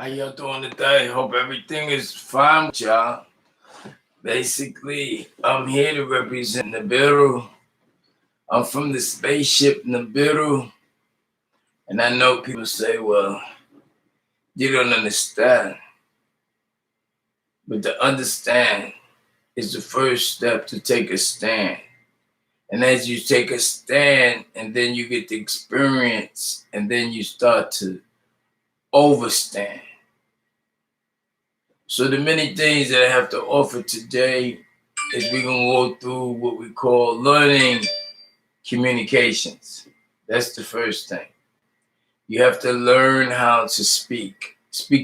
How y'all doing today? Hope everything is fine with y'all. Basically, I'm here to represent Nubiru. I'm from the spaceship Nubiru. And I know people say, well, you don't understand. But to understand is the first step to take a stand. And as you take a stand, and then you get the experience, and then you start to overstand. So the many things that I have to offer today is we're going to go through what we call learning communications. That's the first thing. You have to learn how to speak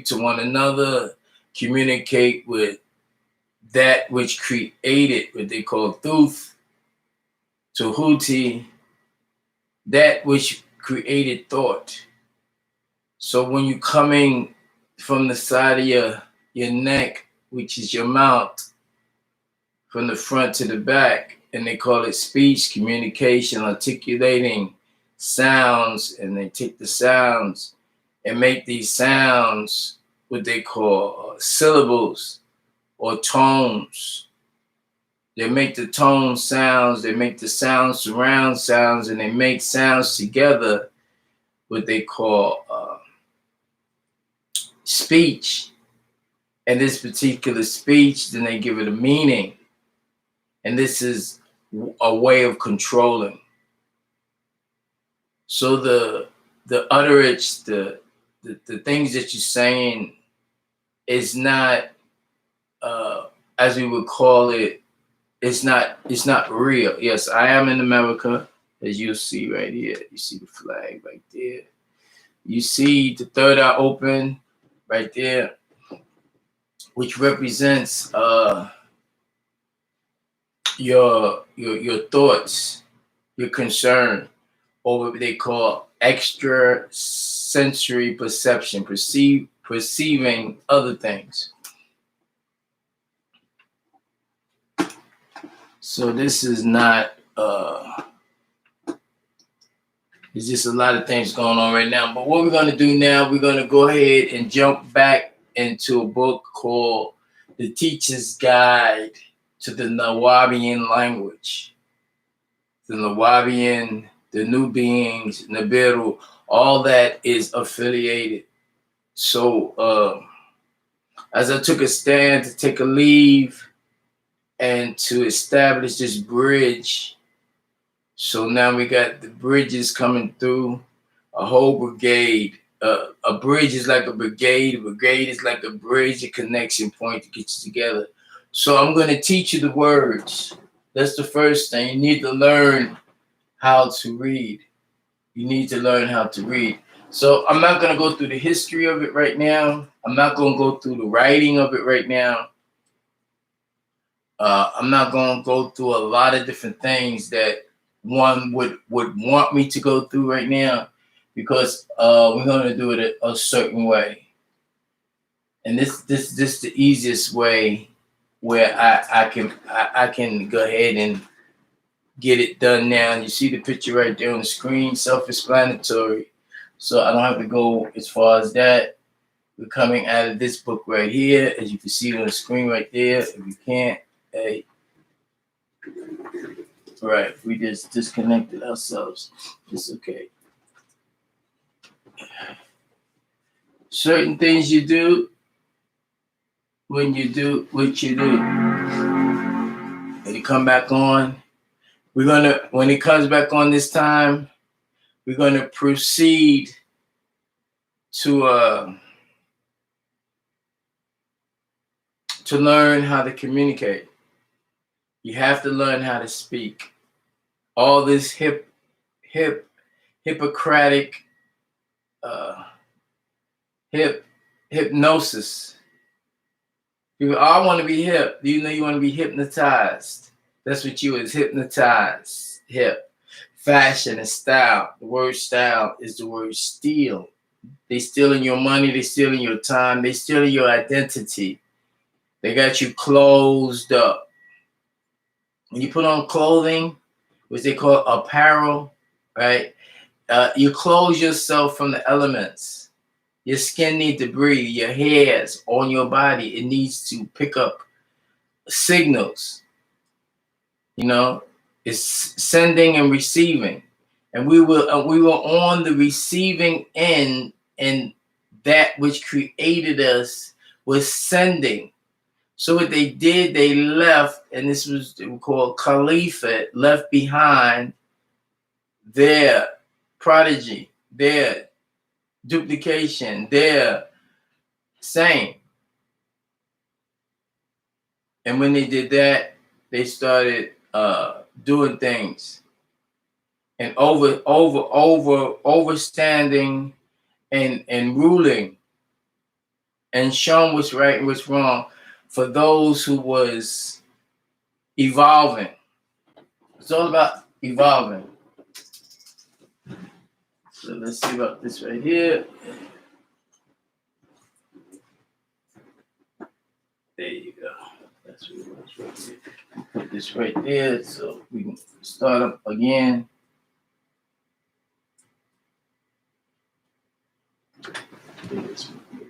to one another, communicate with that which created what they call Thuth, Tahuti, that which created thought. So when you're coming from the side of your neck, which is your mouth, from the front to the back, and they call it speech, communication, articulating sounds, and they take the sounds and make these sounds what they call syllables or tones. They make the tone sounds, they make the sounds surround sounds, and they make sounds together, what they call speech. And this particular speech, then they give it a meaning. And this is a way of controlling. So the utterance, the things that you're saying is not, as we would call it, it's not real. Yes, I am in America, as you'll see right here. You see the flag right there. You see the third eye open right there, which represents your thoughts, your concern, or what they call extra sensory perception, perceiving other things. So this is not there's just a lot of things going on right now. But what we're going to do now, we're going to go ahead and jump back into a book called The Teacher's Guide to the Nawabian Language. The Nawabian, the New Beings, Nubiru, all that is affiliated. So as I took a stand to take a leave and to establish this bridge, so now we got the bridges coming through, a whole brigade. A bridge is like a brigade. A brigade is like a bridge, a connection point to get you together. So I'm going to teach you the words. That's the first thing. You need to learn how to read. You need to learn how to read. So I'm not going to go through the history of it right now. I'm not going to go through the writing of it right now. I'm not going to go through a lot of different things that one would want me to go through right now, because we're going to do it a certain way. And this the easiest way where I can go ahead and get it done now. You see the picture right there on the screen, self-explanatory. So I don't have to go as far as that. We're coming out of this book right here, as you can see on the screen right there. If you can't, hey. Right, we just disconnected ourselves. It's okay. Certain things you do when you do what you do. And you come back on. When it comes back on this time, we're gonna proceed to learn how to communicate. You have to learn how to speak. All this Hippocratic hypnosis. People, I want to be hip. Do you know you want to be hypnotized? That's what you is, hypnotized. Hip. Fashion and style. The word style is the word steal. They stealing your money. They stealing your time. They stealing your identity. They got you closed up. When you put on clothing, which they call apparel, right? You close yourself from the elements. Your skin needs to breathe. Your hairs on your body, it needs to pick up signals. You know, it's sending and receiving, and we were on the receiving end, and that which created us was sending. So what they did, they left, and this was called Caliphate, left behind their prodigy, their duplication, their same. And when they did that, they started doing things and overstanding and ruling and showing what's right and what's wrong for those who was evolving. It's all about evolving. So let's see about this right here. There you go. That's what it was right there. Put this right there so we can start up again.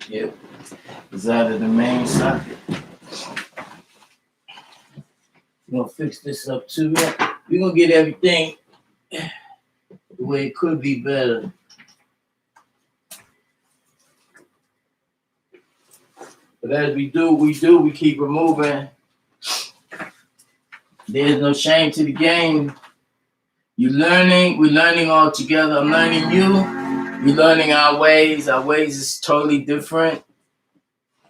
Yep. It's out of the main socket. We're gonna fix this up too. We're gonna get everything the way it could be better. But as we keep removing. There's no shame to the game. We're learning all together. I'm learning you. We're learning our ways. Our ways is totally different.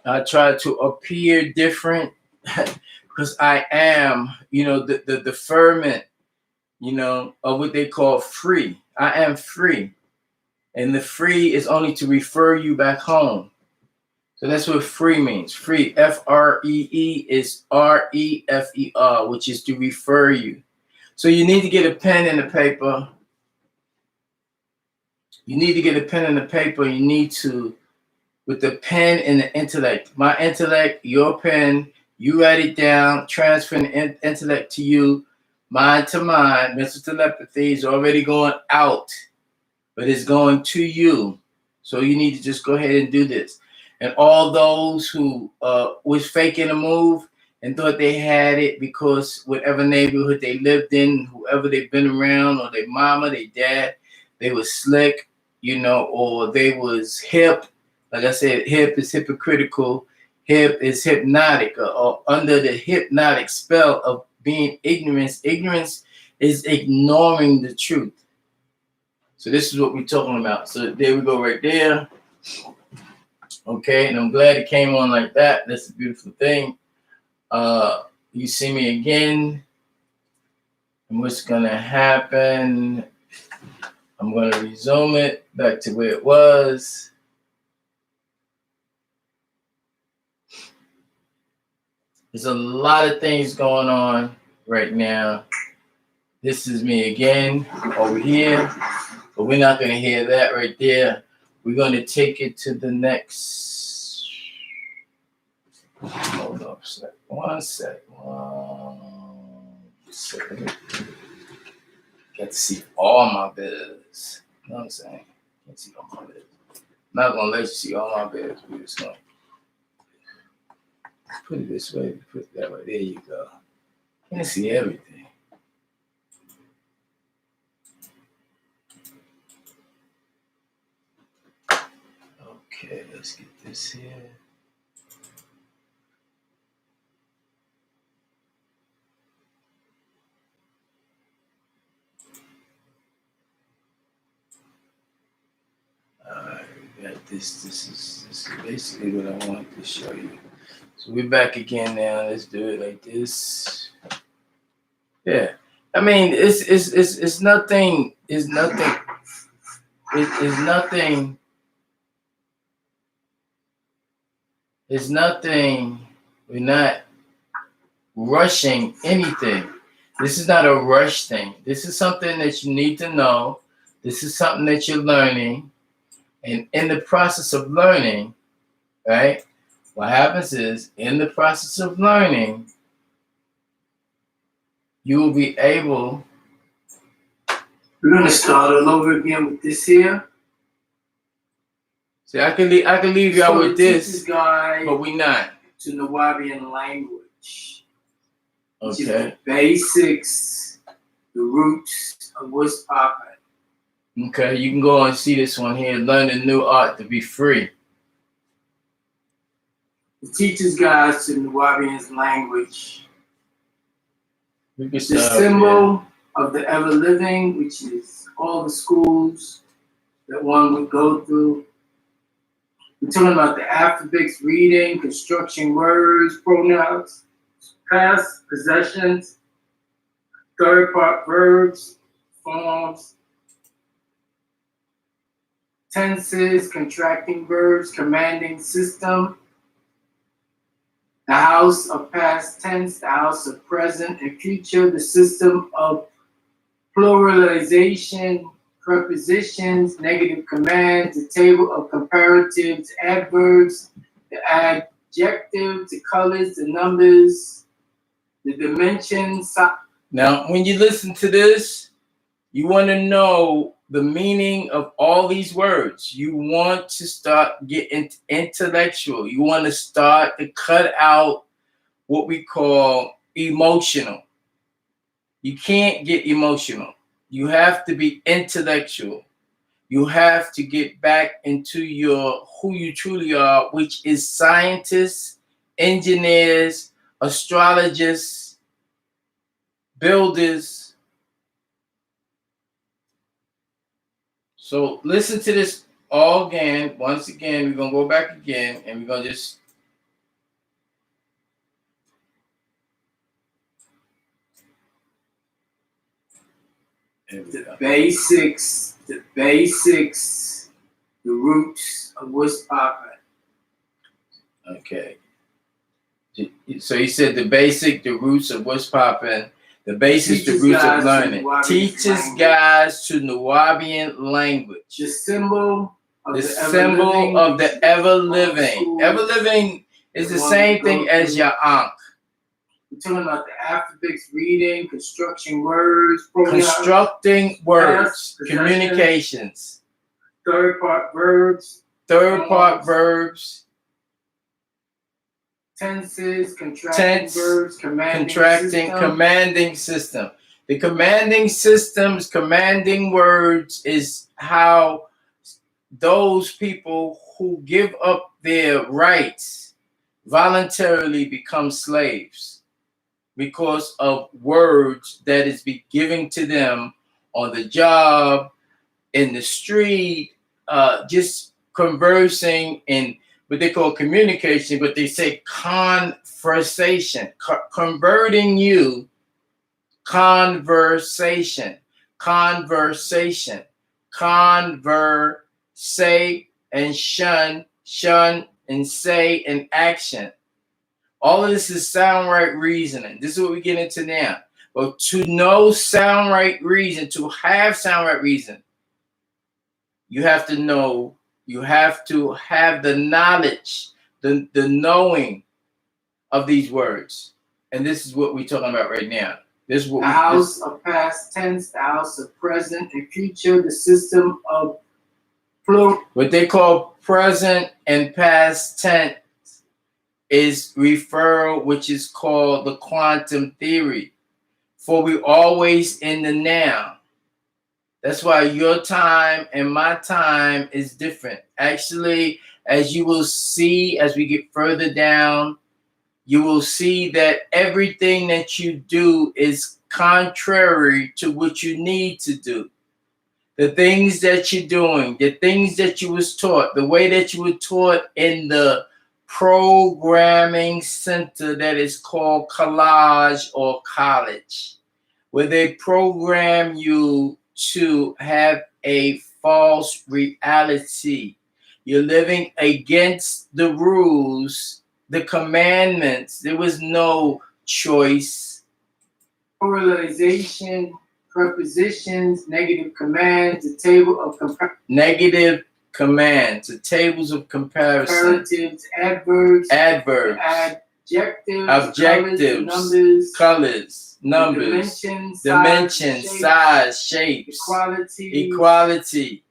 I try to appear different because I am, the ferment, of what they call free. I am free. And the free is only to refer you back home. So that's what free means. Free, F-R-E-E, is R-E-F-E-R, which is to refer you. So you need to get a pen and a paper. You need to get a pen and a paper. You need to, with the pen and the intellect. My intellect, your pen, you write it down, transfer the intellect to you, mind to mind. Mental telepathy is already going out, but it's going to you. So you need to just go ahead and do this. And all those who was faking a move and thought they had it because whatever neighborhood they lived in, whoever they've been around, or their mama, their dad, they was slick, or they was hip. Like I said, hip is hypocritical, hip is hypnotic, or under the hypnotic spell of being ignorance. Ignorance is ignoring the truth. So this is what we're talking about. So there we go right there. Okay, and I'm glad it came on like that. That's a beautiful thing. You see me again. And what's gonna happen? I'm gonna resume it back to where it was. There's a lot of things going on right now. This is me again over here, but we're not gonna hear that right there. We're gonna take it to the next. Hold up, one sec. Got to see all my biz. You know what I'm saying? Can't see all my biz. I'm not gonna let you see all my biz. We're just gonna put it this way. Put it that way. There you go. Can't see everything. Okay, let's get this here. Alright, we got this. This is basically what I wanted to show you. So we're back again now. Let's do it like this. Yeah. I mean, it's nothing. It's nothing. It's nothing. It's nothing. We're not rushing anything. This is not a rush thing. This is something that you need to know. This is something that you're learning. And in the process of learning, right, what happens is, in the process of learning, you will be able. We're going to start all over again with this here. See, I can leave y'all with this, guide but we not. To Nubian language. Which is Okay. the basics, the roots of what's popping. Okay, you can go and see this one here. Learn a new art to be free. The teacher's guide to Nubian language. The symbol of the ever living, which is all the schools that one would go through. We're talking about the alphabets, reading, construction words, pronouns, past, possessions, third part verbs, forms, tenses, contracting verbs, commanding system, the house of past tense, the house of present and future, the system of pluralization, prepositions, negative commands, the table of comparatives, adverbs, the adjectives, the colors, the numbers, the dimensions. Now, when you listen to this, you want to know the meaning of all these words. You want to start getting intellectual. You want to start to cut out what we call emotional. You can't get emotional. You have to be intellectual. You have to get back into your who you truly are, which is scientists, engineers, astrologists, builders. So listen to this all again. Once again, we're going to go back again and we're going to just the basics, the roots of what's popping. Okay. So he said the basic, the roots of what's popping, the basics, the roots of learning. Teaches guys to Nubian language. The symbol of the ever living. Ever living is the same thing as your ankh. We're talking about the alphabets, reading, constructing words, pronouns, constructing words, communications, third part verbs, tenses, contracting verbs, commanding system. The commanding systems, commanding words is how those people who give up their rights voluntarily become slaves because of words that is be given to them on the job, in the street, just conversing in what they call communication, but they say conversation, converting you, conversation, conversation, conversate and shun and say and action. All of this is sound right reasoning. This is what we get into now. But to know sound right reason, to have sound right reason, you have to know, you have to have the knowledge, the knowing of these words. And this is what we're talking about right now. This is what the house of past tense, the house of present and future, the system of what they call present and past tense is referral, which is called the quantum theory. For we always in the now. That's why your time and my time is different. Actually, as you will see as we get further down, you will see that everything that you do is contrary to what you need to do. The things that you're doing, the things that you was taught, the way that you were taught in the programming center that is called college or college, where they program you to have a false reality. You're living against the rules, the commandments. There was no choice. Pluralization, prepositions, negative commands, the table of negative commands, the tables of comparison, adverbs, adjectives, colors, numbers, dimensions, size, shapes, equality.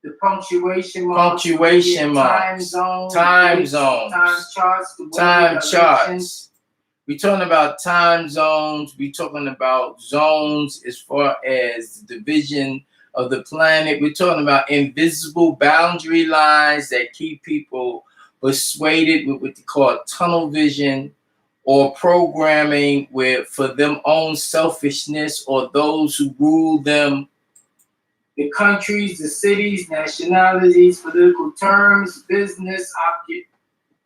the punctuation marks, time zones, time charts, time charts. We're talking about time zones. We're talking about zones as far as the division of the planet. We're talking about invisible boundary lines that keep people persuaded with what they call tunnel vision, or programming with for them own selfishness or those who rule them. The countries, the cities, nationalities, political terms, business,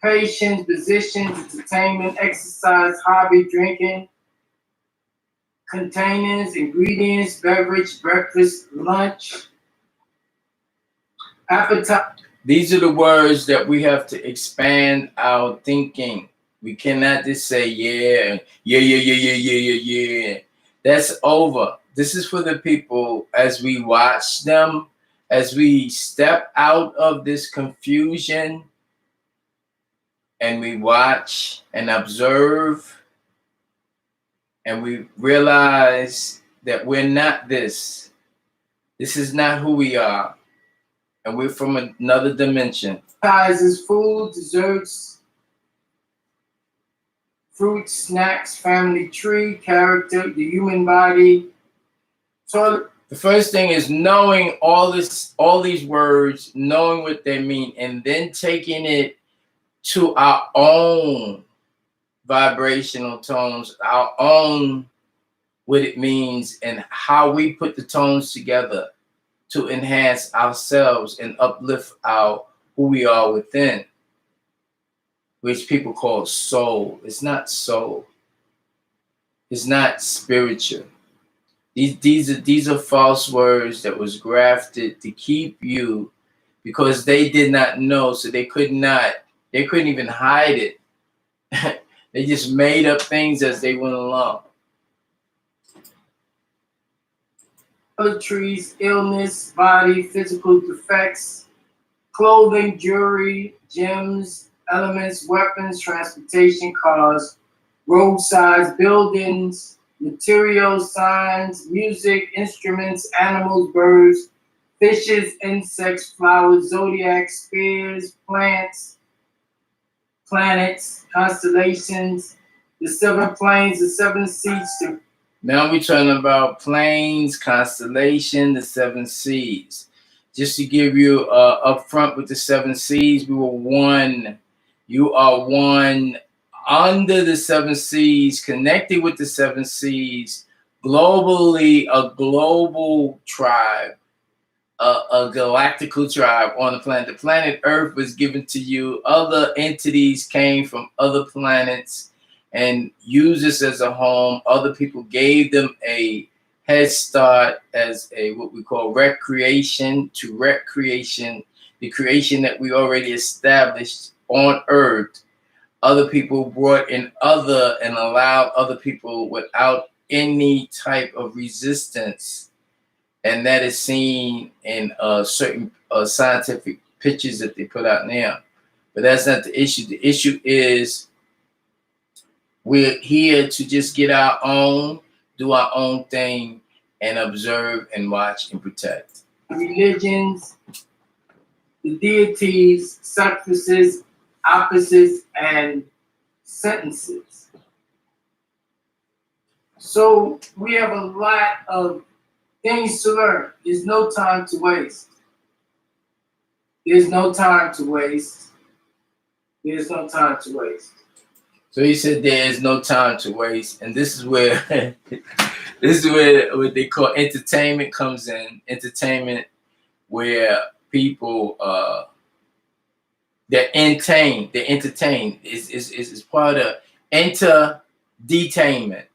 occupations, positions, entertainment, exercise, hobby, drinking, containers, ingredients, beverage, breakfast, lunch, appetite. These are the words that we have to expand our thinking. We cannot just say, yeah. That's over. This is for the people as we watch them, as we step out of this confusion and we watch and observe and we realize that we're not this. This is not who we are. And we're from another dimension. Appetizers, food, desserts, fruits, snacks, family tree, character, the human body. So the first thing is knowing all these words, knowing what they mean, and then taking it to our own vibrational tones, our own what it means, and how we put the tones together to enhance ourselves and uplift our who we are within, which people call soul. It's not soul. It's not spiritual. These are false words that was grafted to keep you, because they did not know, so they couldn't even hide it. They just made up things as they went along. Trees, illness, body, physical defects, clothing, jewelry, gems, elements, weapons, transportation, cars, roadsides, buildings, materials, signs, music, instruments, animals, birds, fishes, insects, flowers, zodiac, spheres, plants, planets, constellations, the seven planes, the seven seas. Now we're talking about planes, constellation, the seven seas. Just to give you up front with the seven seas, we were one. You are one under the seven seas, connected with the seven seas, globally, a global tribe, a galactical tribe on the planet. The planet Earth was given to you. Other entities came from other planets and used this as a home. Other people gave them a head start as a what we call recreation, the creation that we already established on Earth. Other people brought in other and allowed other people without any type of resistance. And that is seen in certain scientific pictures that they put out now. But that's not the issue. The issue is we're here to just get our own, do our own thing, and observe and watch and protect. Religions, the deities, suffixes, opposites, and sentences. So we have a lot of things to learn. There's no time to waste. There's no time to waste. There's no time to waste. So he said there is no time to waste, and this is where what they call entertainment comes in. Entertainment where people they're entertained. Is part of entertainment,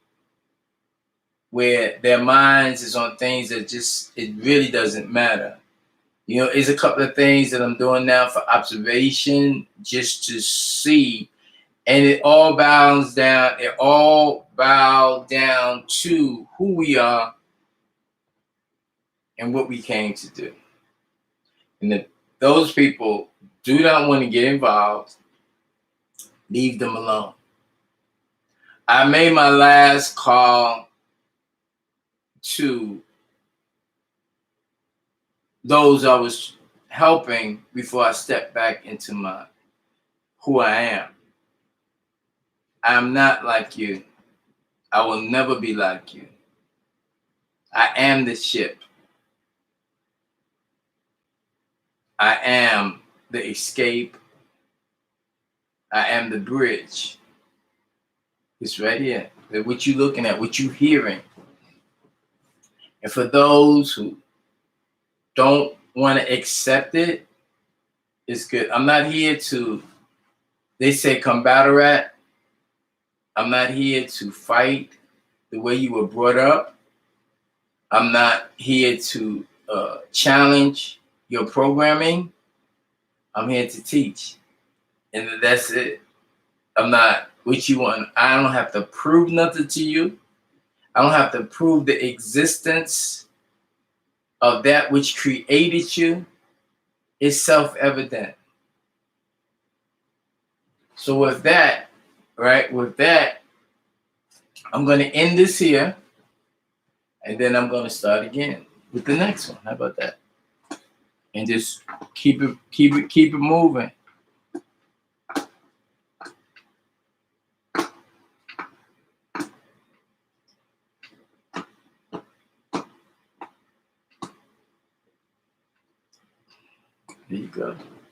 where their minds is on things that just it really doesn't matter. You know, it's a couple of things that I'm doing now for observation, just to see. And it all bows down to who we are and what we came to do. And if those people do not want to get involved, leave them alone. I made my last call to those I was helping before I step back into my who I am. I'm not like you. I will never be like you. I am the ship. I am the escape. I am the bridge. It's right here. What you looking at, what you hearing. And for those who don't want to accept it, it's good. I'm not here to, they say come battle rat. I'm not here to fight the way you were brought up. I'm not here to challenge your programming. I'm here to teach. And that's it. I'm not what you want. I don't have to prove nothing to you. I don't have to prove the existence of that which created you. It's self-evident. So with that, right, with that, I'm going to end this here, and then I'm going to start again with the next one. How about that? And just keep it moving. There you go.